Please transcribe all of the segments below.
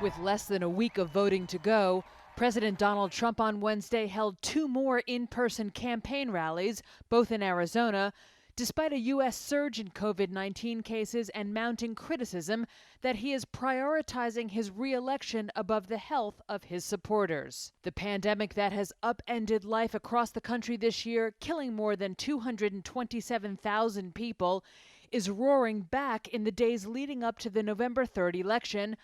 With less than a week of voting to go, President Donald Trump on Wednesday held two more in-person campaign rallies, both in Arizona, despite a U.S. surge in COVID-19 cases and mounting criticism that he is prioritizing his re-election above the health of his supporters. The pandemic that has upended life across the country this year, killing more than 227,000 people, is roaring back in the days leading up to the November 3rd election,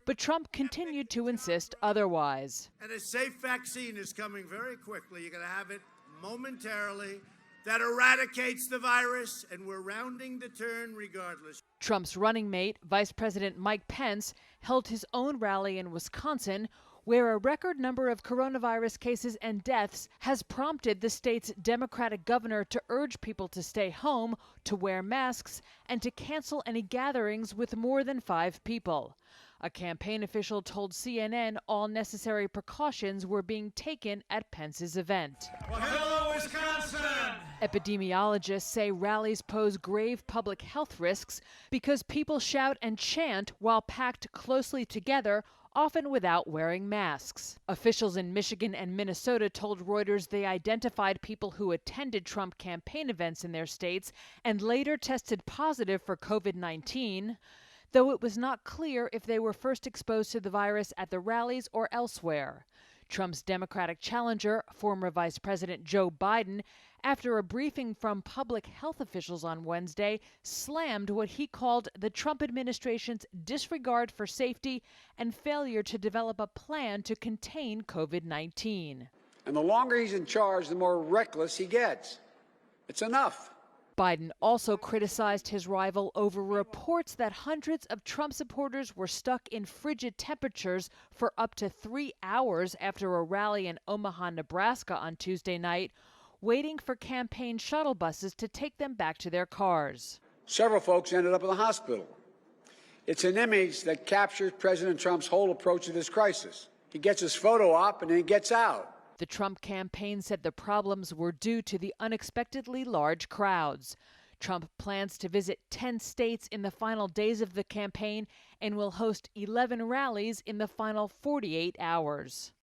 but Trump continued to insist otherwise. And a safe vaccine is coming very quickly. You're going to have it momentarily. That eradicates the virus, and we're rounding the turn regardless. Trump's running mate, Vice President Mike Pence, held his own rally in Wisconsin, where a record number of coronavirus cases and deaths has prompted the state's Democratic governor to urge people to stay home, to wear masks, and to cancel any gatherings with more than 5 people. A campaign official told CNN all necessary precautions were being taken at Pence's event. Well, hello, Wisconsin! Epidemiologists say rallies pose grave public health risks because people shout and chant while packed closely together, often without wearing masks. Officials in Michigan and Minnesota told Reuters they identified people who attended Trump campaign events in their states and later tested positive for COVID-19, though it was not clear if they were first exposed to the virus at the rallies or elsewhere. Trump's Democratic challenger, former Vice President Joe Biden, after a briefing from public health officials on Wednesday, slammed what he called the Trump administration's disregard for safety and failure to develop a plan to contain COVID-19. And the longer he's in charge, the more reckless he gets. It's enough. Biden also criticized his rival over reports that hundreds of Trump supporters were stuck in frigid temperatures for up to 3 hours after a rally in Omaha, Nebraska on Tuesday night, waiting for campaign shuttle buses to take them back to their cars. Several folks ended up in the hospital. It's an image that captures President Trump's whole approach to this crisis. He gets his photo op and then gets out. The Trump campaign said the problems were due to the unexpectedly large crowds. Trump plans to visit 10 states in the final days of the campaign and will host 11 rallies in the final 48 hours.